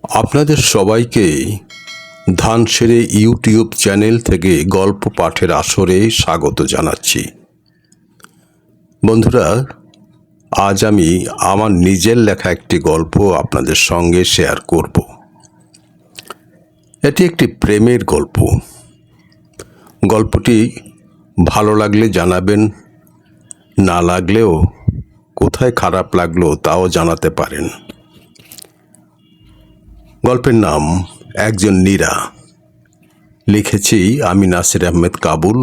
আপনাদের সবাইকে ধানসেরে YouTube channel থেকে গল্প পাঠের আসরে স্বাগত জানাচ্ছি। বন্ধুরা, আজ আমি আমার নিজের লেখা একটি গল্প আপনাদের সঙ্গে শেয়ার করব। এটি একটি প্রেমের গল্প। গল্পটি ভালো লাগলে জানাবেন, না লাগলেও কোথায় খারাপ লাগলো তাও জানাতে পারেন। গল্পের নাম একজন নীরা। লিখেছি আমি নাসির আহমেদ কাবুল।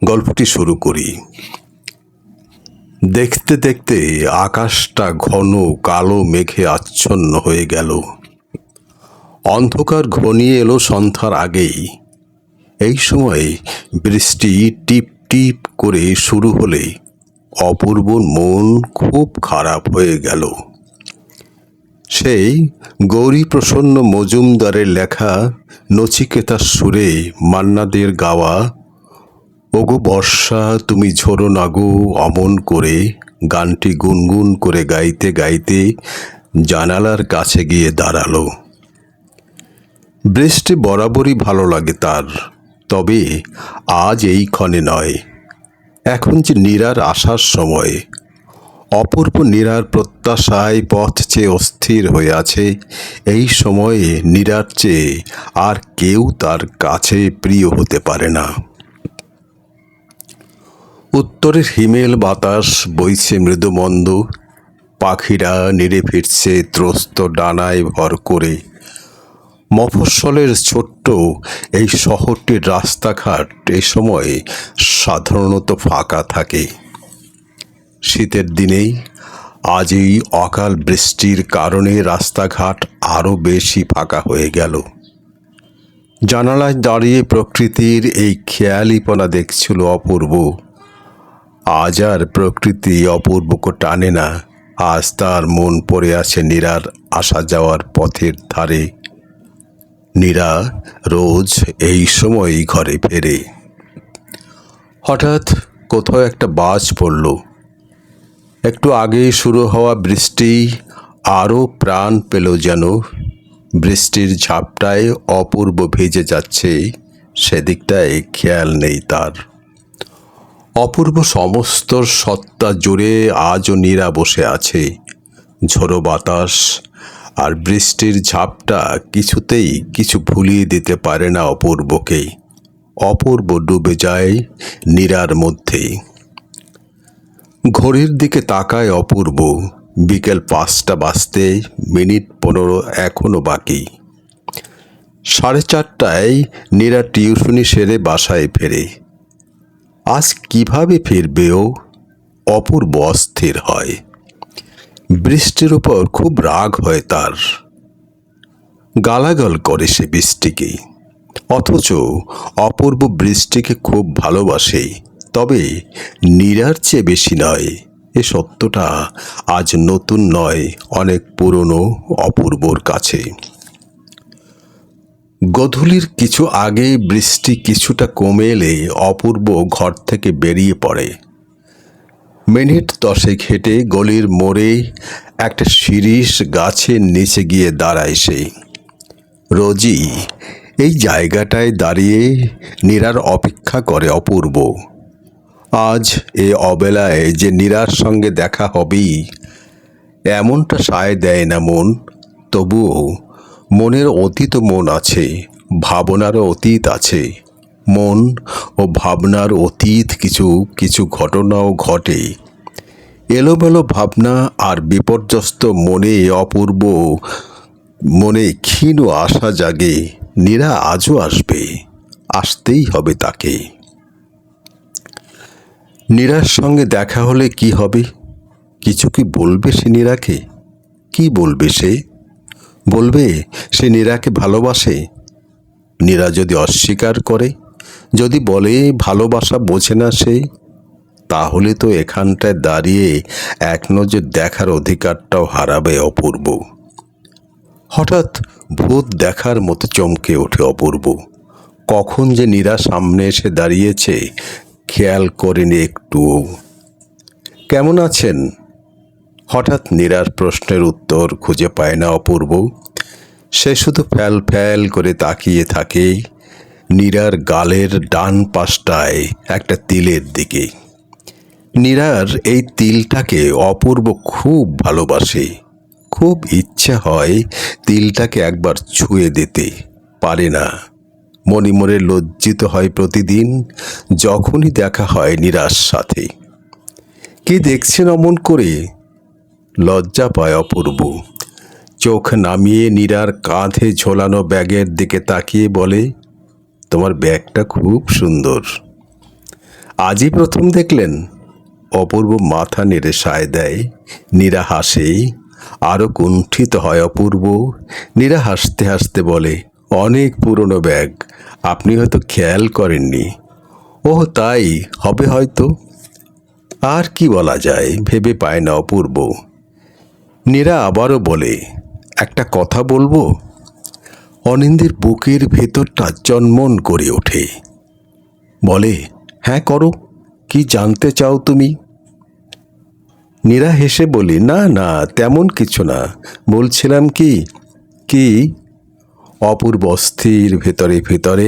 গল্পটি শুরু করি। দেখতে দেখতে আকাশটা ঘন কালো মেঘে আচ্ছন্ন হয়ে গেল। অন্ধকার ঘনিয়ে এলো সন্ধ্যার আগেই। এই সময় বৃষ্টি টিপ টিপ করে শুরু হলে অপূর্বর মন খুব খারাপ হয়ে গেল। সেই গৌরীপ্রসন্ন মজুমদারের লেখা নচিকেতার সুরে মান্নাদের গাওয়া ওগো বর্ষা তুমি ঝোড়ো না গো অমন করে গানটি গুনগুন করে গাইতে গাইতে জানালার কাছে গিয়ে দাঁড়ালো। বৃষ্টি বরাবরই ভালো লাগে তার, তবে আজ এইক্ষণে নয়। এখন যে নীরার আসার সময়। অপূর্ব নীরার প্রত্যাশায় পথ চেয়ে অস্থির হয়ে আছে। এই সময়ে নীরার চেয়ে আর কেউ তার কাছে প্রিয় হতে পারে না। উত্তরের হিমেল বাতাস বইছে মৃদুমন্দ। পাখিরা নেড়ে ফিরছে ত্রস্ত ডানায় ভর করে। মফস্বলের ছোট্ট এই শহরটির রাস্তাঘাট এ সময় সাধারণত ফাঁকা থাকে। শীতের দিনেই আজ এই অকাল বৃষ্টির কারণে রাস্তাঘাট আরও বেশি ফাঁকা হয়ে গেল। জানালায় দাঁড়িয়ে প্রকৃতির এই খেয়ালিপনা দেখছিল অপূর্ব। আজ আর প্রকৃতি অপূর্বকে টানে না। আজ তার মন পড়ে আছে নীরার আসা যাওয়ার পথের ধারে। নীরা রোজ এই সময়ই ঘরে ফেরে। হঠাৎ কোথাও একটা বাজ পড়ল। একটু আগেই শুরু হওয়া বৃষ্টি আরও প্রাণ পেল যেন। বৃষ্টির ঝাপটায় অপূর্ব ভিজে যাচ্ছে, সেদিকটায় খেয়াল নেই তার। অপূর্ব সমস্ত সত্তা জুড়ে আজও নীরা বসে আছে। ঝোড়ো বাতাস আর বৃষ্টির ঝাপটা কিছুতেই কিছু ভুলিয়ে দিতে পারে না অপূর্বকে। অপূর্ব ডুবে যায় নীরার মধ্যে। ঘড়ির দিকে তাকায় অপূর্ব। বিকেল 5টা বাজতে মিনিট 15 এখনো বাকি। 4:30টায় নীরা টিউশনি সেরে বাসায় ফেরে। আজ কিভাবে ফিরবে ও? অপূর্ব অস্থির হয়। বৃষ্টির উপর খুব রাগ হয় তার। গালাগাল করে সে বৃষ্টিকে। অথচ অপূর্ব বৃষ্টিকে খুব ভালোবাসে, তবে নীরার চেয়ে বেশি নয়। এ সত্যটা আজ নতুন নয়, অনেক পুরনো অপূর্বর কাছে। গোধূলির কিছু আগে বৃষ্টি কিছুটা কমে এলে অপূর্ব ঘর থেকে বেরিয়ে পড়ে। মিনিট 10 হেঁটে গলির মোড়ে একটা শিরীষ গাছের নিচে গিয়ে দাঁড়ায় সে। রোজই এই জায়গাটায় দাঁড়িয়ে নীরার অপেক্ষা করে অপূর্ব। আজ এ অবেলায় যে নীরার সঙ্গে দেখা হবেই এমনটা সায় দেয় না মন। তবুও মনের অতীত মন আছে, ভাবনারও অতীত আছে। মন ও ভাবনার অতীত কিছু কিছু ঘটনাও ঘটে। এলোমেলো ভাবনা আর বিপর্যস্ত মনে অপূর্ব মনে ক্ষীণ আশা জাগে। নীরা আজও আসবে, আসতেই হবে তাকে। নীরার সঙ্গে দেখা হলে কি হবে? কিছু কি বলবে সে নীরাকে? কি বলবে সে? বলবে সে নীরাকে ভালোবাসে। নীরা যদি অস্বীকার করে, যদি বলে ভালোবাসা বোঝে না সে, তাহলে তো এখানটায় দাঁড়িয়ে এক নজর দেখার অধিকারটাও হারাবে অপূর্ব। হঠাৎ ভূত দেখার মতো চমকে ওঠে অপূর্ব। কখন যে নীরা সামনে এসে দাঁড়িয়েছে খেয়াল করেনি একটুও। কেমন আছেন? হঠাৎ নীরার প্রশ্নের উত্তর খুঁজে পায় না অপূর্ব। সে শুধু ফ্যাল ফ্যাল করে তাকিয়ে থাকে নীরার গালের ডান পাশটায় একটা তিলের দিকে। নীরার এই তিলটাকে অপূর্ব খুব ভালোবাসে। খুব ইচ্ছা হয় তিলটাকে একবার ছুঁয়ে দিতে, পারে না। মনে মনে লজ্জিত হয় প্রতিদিন যখনই দেখা হয় নীরার সাথে। কি দেখছেন অমন করে? লজ্জা পায় অপূর্ব। চোখ নামিয়ে নীরার কাঁধে ঝোলানো ব্যাগের দিকে তাকিয়ে বলে, তোমার ব্যাগটা খুব সুন্দর। আজই প্রথম দেখলেন? অপূর্ব মাথা নেড়ে সায় দেয়। নীরা হাসে। আরও কুণ্ঠিত হয় অপূর্ব। নীরা হাসতে হাসতে বলে, অনেক পুরনো ব্যাগ, আপনি হয়তো খেয়াল করেননি। ওহ তাই হবে হয়তো। আর কি বলা যায় ভেবে পায় না অপূর্ব। নীরা আবারও বলে, একটা কথা বলবো? অনিন্দের বুকের ভেতরটা চনমন করে ওঠে। বলে, হ্যাঁ করো, কি জানতে চাও তুমি? নীরা হেসে বলি, না না তেমন কিছু না, বলছিলাম কি কি অপূর্ব অস্থির ভেতরে ভেতরে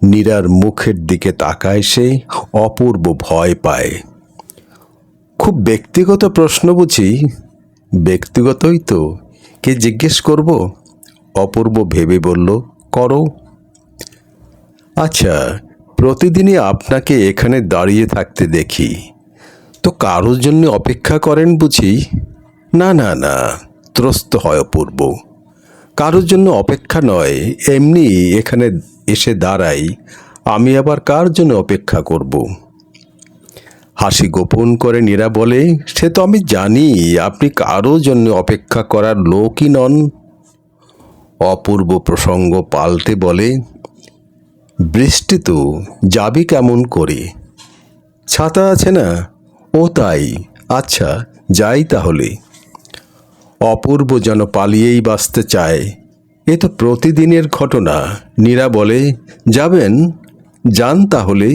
নীরার মুখের দিকে তাকায় সে। অপূর্ব ভয় পায়। খুব ব্যক্তিগত প্রশ্ন বুঝি? ব্যক্তিগতই তো, কে জিজ্ঞেস করব? অপূর্ব ভেবে বলল, করো। আচ্ছা, প্রতিদিনই আপনাকে এখানে দাঁড়িয়ে থাকতে দেখি, তো কারোর জন্য অপেক্ষা করেন বুঝি? না না না, ত্রস্ত হয় অপূর্ব। কারোর জন্য অপেক্ষা নয়, এমনি এখানে এসে দাঁড়াই। আমি আবার কার জন্য অপেক্ষা করব? হাসি গোপন করে নীরা বলে, সে তো আমি জানি আপনি কারো জন্য অপেক্ষা করার লোকই নন। অপূর্ব প্রসঙ্গ পাল্টে বলে, বৃষ্টি তো যাবি কেমন করে? ছাতা আছে না? ও তাই, আচ্ছা যাই তাহলে। অপূর্ব যেন পালিয়েই বাঁচতে চায়। এ তো প্রতিদিনের ঘটনা। নীরা বলে, যাবেন? যান তাহলে,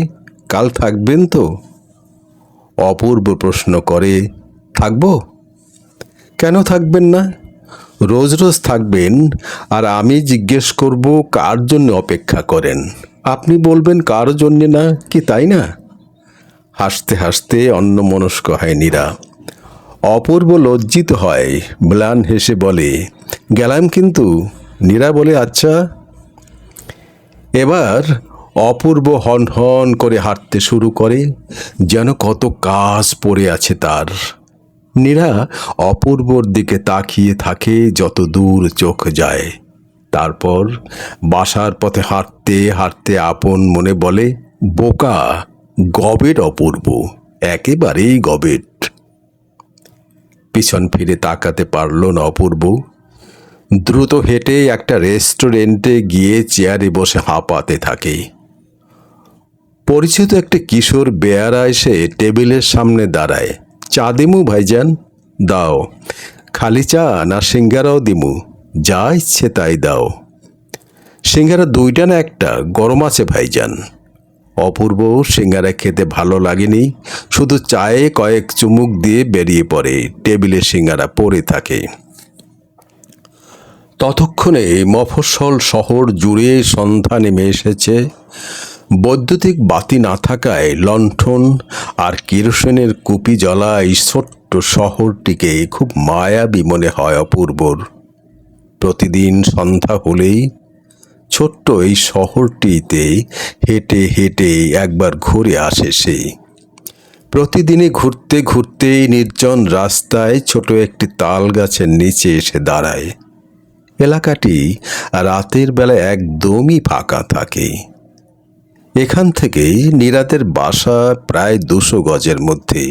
কাল থাকবেন তো? অপূর্ব প্রশ্ন করে, থাকবো? কেন থাকবেন না? রোজ রোজ থাকবেন আর আমি জিজ্ঞেস করব কার জন্য অপেক্ষা করেন, আপনি বলবেন কারো জন্যে না, কি তাই না? হাসতে হাসতে অন্যমনস্ক হয় নীরা। অপূর্ব লজ্জিত হয়, ম্লান হেসে বলে, গেলাম কিন্তু। নীরা বলে, আচ্ছা। এবার অপূর্ব হন হন করে হাঁটতে শুরু করে, যেন কত কাজ পড়ে আছে তার। নীরা অপূর্বর দিকে তাকিয়ে থাকে যত দূর চোখ যায়। তারপর বাসার পথে হাঁটতে হাঁটতে আপন মনে বলে, বোকা, গবেট অপূর্ব, একেবারেই গবেট। পিছন ফিরে তাকাতে পারল না অপূর্ব। দ্রুত হেঁটে একটা রেস্টুরেন্টে গিয়ে চেয়ারে বসে হাঁপাতে থাকে। পরিচিত একটা কিশোর বেয়ারা এসে টেবিলের সামনে দাঁড়ায়। চা দিমু ভাইজান? দাও। খালি চা না সিঙ্গারাও দিমু? যা ইচ্ছে তাই দাও। সিঙ্গারা দুইটা না একটা? গরম আছে ভাইজান। অপূর্ব সিঙ্গারা খেতে ভালো লাগেনি, শুধু চায়ে কয়েক চুমুক দিয়ে বেরিয়ে পড়ে। টেবিলে সিঙ্গারা পড়ে থাকে। ততক্ষণে মফস্বল শহর জুড়ে সন্ধ্যা নেমে এসেছে। বৈদ্যুতিক বাতি না থাকায় লণ্ঠন আর কেরোসিনের কুপি জ্বলা এই ছোট্ট শহরটিকে খুব মায়াবী মনে হয় অপূর্বর। প্রতিদিন সন্ধ্যা হলেই ছোট্ট এই শহরটিতে হেঁটে হেঁটে একবার ঘুরে আসে সে। প্রতিদিনই ঘুরতে ঘুরতে নির্জন রাস্তায় ছোট একটি তাল গাছের নিচে এসে দাঁড়ায়। এলাকাটি রাতের বেলা একদমই ফাঁকা থাকে। এখান থেকেই নীরাদের বাসা প্রায় 200 গজের মধ্যে।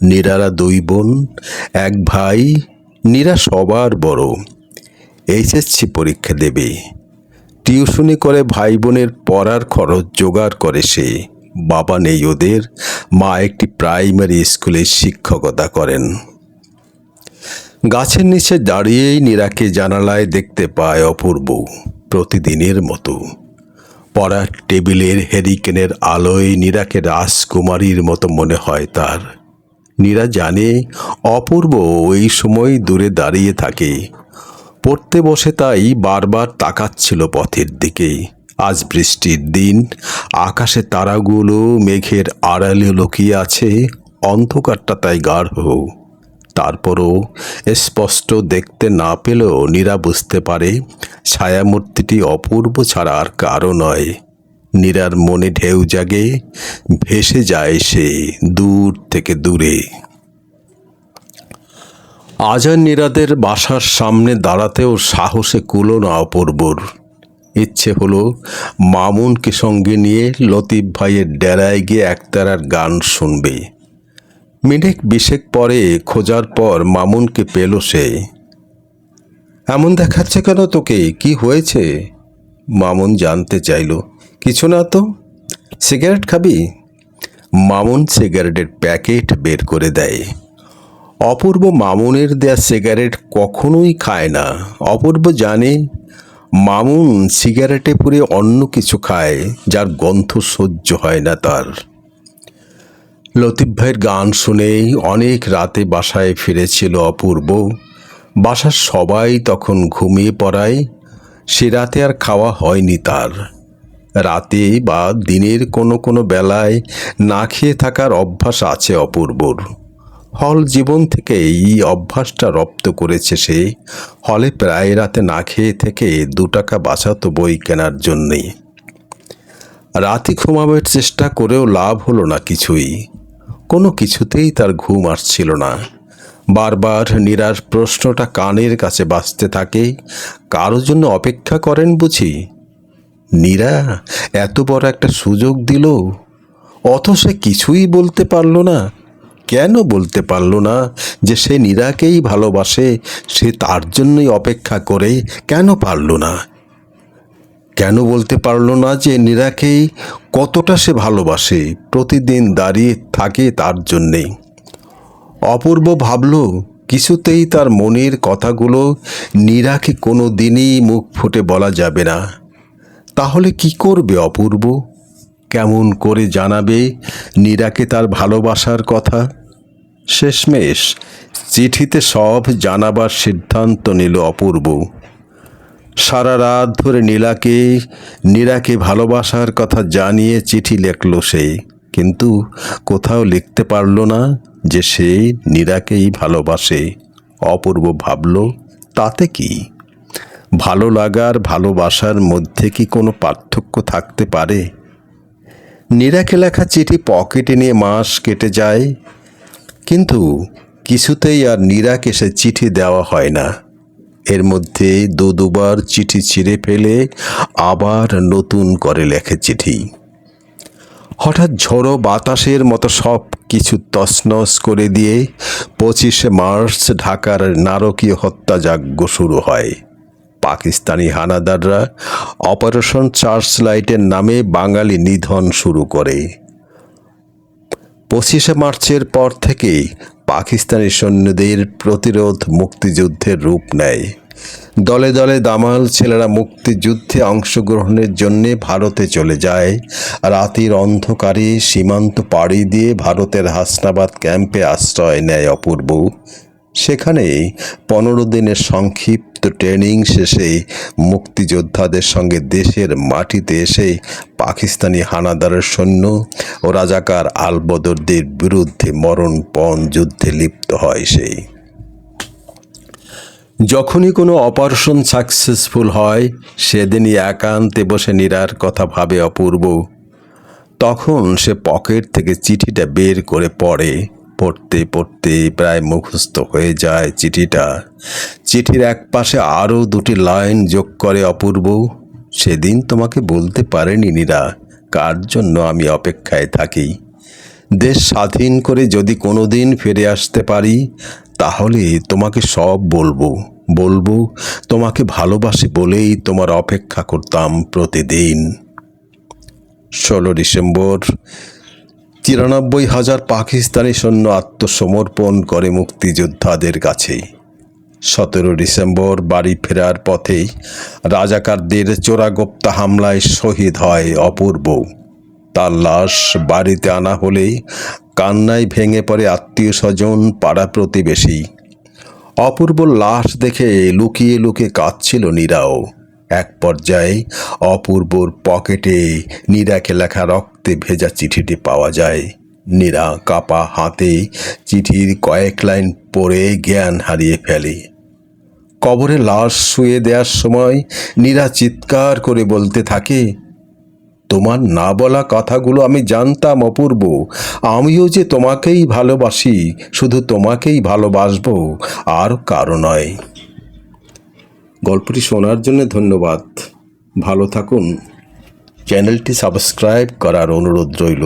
নীরারা 2 বোন, 1 ভাই। নীরা সবার বড়। এইচএসসি পরীক্ষা দেবে। টিউশনি করে ভাই বোনের পড়ার খরচ জোগাড় করে সে। বাবা নেই ওদের, মা একটি প্রাইমারি স্কুলে শিক্ষকতা করেন। গাছের নিচে দাঁড়িয়েই নীরাকে জানালায় দেখতে পায় অপূর্ব, প্রতিদিনের মতো। পড়ার টেবিলের হেরিকেনের আলোয় নীরাকে রাজকুমারীর মতো মনে হয় তার। নীরা জানে অপূর্ব এই সময় দূরে দাঁড়িয়ে থাকে, পড়তে বসে, তাই বারবার তাকাচ্ছিল পথের দিকে। আজ বৃষ্টির দিন, আকাশে তারাগুলো মেঘের আড়ালে লুকিয়ে আছে, অন্ধকারটা তাই গাঢ়। তারপরও স্পষ্ট দেখতে না পেলেও নীরা বুঝতে পারে ছায়ামূর্তিটি অপূর্ব ছাড়া আর কারো নয়। নীরার মনে ঢেউ জাগে, ভেসে যায় সে দূর থেকে দূরে। আজ আর নীরাদের বাসার সামনে দাঁড়াতেও সাহসে কুলো না অপূর্বর। ইচ্ছে হলো মামুনকে সঙ্গে নিয়ে লতিফ ভাইয়ের ডেরায় গিয়ে একতারার গান শুনবে। মিনিট 20 পরে খোঁজার পর মামুনকে পেল সে। এমন দেখাচ্ছে কেন তোকে, কি হয়েছে? মামুন জানতে চাইল। কিছু না তো। সিগারেট খাবি? মামুন সিগারেটের প্যাকেট বের করে দেয়। অপূর্ব মামুনের দেয়া সিগারেট কখনোই খায় না। অপূর্ব জানে মামুন সিগারেটে পুরে অন্য কিছু খায়, যার গন্ধ সহ্য হয় না তার। লতিফ ভাইয়ের গান শুনেই অনেক রাতে বাসায় ফিরেছিল অপূর্ব। বাসার সবাই তখন ঘুমিয়ে পড়ায় সে রাতে আর খাওয়া হয়নি তার। রাতে বা দিনের কোনো কোনো বেলায় না খেয়ে থাকার অভ্যাস আছে অপূর্বর। হল জীবন থেকে এই অভ্যাসটা রপ্ত করেছে সে। হলে প্রায় রাতে না খেয়ে থেকে 2 টাকা বাঁচাতো বই কেনার জন্যেই। রাতে ঘুমাবার চেষ্টা করেও লাভ হলো না কিছুই। কোনো কিছুতেই তার ঘুম আসছিল না। বারবার নীরার প্রশ্নটা কানের কাছে বাজতে থাকে, কারো জন্য অপেক্ষা করেন বুঝি? নীরা এত বড় একটা সুযোগ দিল, অথচ সে কিছুই বলতে পারল না। কেন বলতে পারল না যে সে নীরাকেই ভালোবাসে, সে তার জন্যই অপেক্ষা করে? কেন পারল না? কেন বলতে পারল না যে নীরাকেই কতটা সে ভালোবাসে, প্রতিদিন দাঁড়িয়ে থাকে তার জন্যেই? অপূর্ব ভাবল কিছুতেই তার মনের কথাগুলো নীরাকে কোনো দিনই মুখ ফুটে বলা যাবে না। তাহলে কি করবে অপূর্ব? কেমন করে জানাবে নীরাকে তার ভালোবাসার কথা? শেষমেশ চিঠিতে সব জানাবার সিদ্ধান্ত নিল অপূর্ব। সারা রাত ধরে নীরাকে ভালোবাসার কথা জানিয়ে চিঠি লিখল সে, কিন্তু কোথাও লিখতে পারল না যে সে নীরাকেই ভালোবাসে। অপূর্ব ভাবল, তাতে কি? ভালো লাগার ভালোবাসার মধ্যে কি কোনো পার্থক্য থাকতে পারে? নীরাকে লেখা চিঠি পকেটে নিয়ে মাস কেটে যায়, কিন্তু কিছুতেই আর নীরাকে সে চিঠি দেওয়া হয় না। এর মধ্যে দুবার চিঠি ছিঁড়ে ফেলে আবার নতুন করে লেখে চিঠি। হঠাৎ ঝড়ো বাতাসের মতো সব কিছু তছনছ করে দিয়ে 25শে মার্চ ঢাকার নারকীয় হত্যাযজ্ঞ শুরু হয়। পাকিস্তানি হানাদাররা অপারেশন সার্চলাইটের নামে বাঙালি নিধন শুরু করে। 25শে মার্চের পর থেকেই পাকিস্তানি সৈন্যদের প্রতিরোধ মুক্তিযুদ্ধের রূপ নেয়। দলে দলে দামাল ছেলেরা মুক্তিযুদ্ধে অংশগ্রহণের জন্যে ভারতে চলে যায়। রাতের অন্ধকারে সীমান্ত পাড়ি দিয়ে ভারতের হাসনাবাদ ক্যাম্পে আশ্রয় নেয় অপূর্ব। সেখানে 15 দিনের সংক্ষিপ্ত ট্রেনিং শেষে মুক্তিযোদ্ধাদের সঙ্গে দেশের মাটিতে এসে পাকিস্তানি হানাদারের সৈন্য ও রাজাকার আলবদরদের বিরুদ্ধে মরণপণ যুদ্ধে লিপ্ত হয় সে। যখনই কোনো অপারেশন সাকসেসফুল হয়, সেদিনই একান্তে বসে নীরার কথা ভাবে অপূর্ব। তখন সে পকেট থেকে চিঠিটা বের করে পড়ে। পড়তে পড়তে প্রায় মুখস্থ হয়ে যায় চিঠিটা। চিঠির এক পাশে আরও 2টি লাইন যোগ করে অপূর্ব। সেদিন তোমাকে বলতে পারেনি নীরা, কার জন্য আমি অপেক্ষায় থাকি। দেশ স্বাধীন করে যদি কোনো দিন ফিরে আসতে পারি, তাহলে তোমাকে সব বলবো তোমাকে ভালোবাসি বলেই তোমার অপেক্ষা করতাম প্রতিদিন। 16 ডিসেম্বর 93,000 পাকিস্তানি সৈন্য আত্মসমর্পণ করে মুক্তিযোদ্ধাদের কাছে। 17 ডিসেম্বর বাড়ি ফেরার পথেই রাজাকারদের চোরাগোপ্তা হামলায় শহীদ হয় অপূর্ব। তার লাশ বাড়িতে আনা হলেই কান্নায় ভেঙে পড়ে আত্মীয় স্বজন, পাড়া প্রতিবেশী। অপূর্বর লাশ দেখে লুকিয়ে লুকিয়ে কাঁদছিল নীরাও। এক পর্যায়ে অপূর্বর পকেটে নীরাকে লেখা রক্তে ভেজা চিঠিটি পাওয়া যায়। নীরা কাপা হাতে চিঠির কয়েক লাইন পড়ে জ্ঞান হারিয়ে ফেলে। কবরে লাশ শুয়ে দেওয়ার সময় নীরা চিৎকার করে বলতে থাকে, তোমার না বলা কথাগুলো আমি জানতাম অপূর্ব, আমিও যে তোমাকেই ভালোবাসি, শুধু তোমাকেই ভালোবাসবো, আর কারো নয়। গল্পটি শোনার জন্য ধন্যবাদ। ভালো থাকুন। চ্যানেলটি সাবস্ক্রাইব করার অনুরোধ রইল।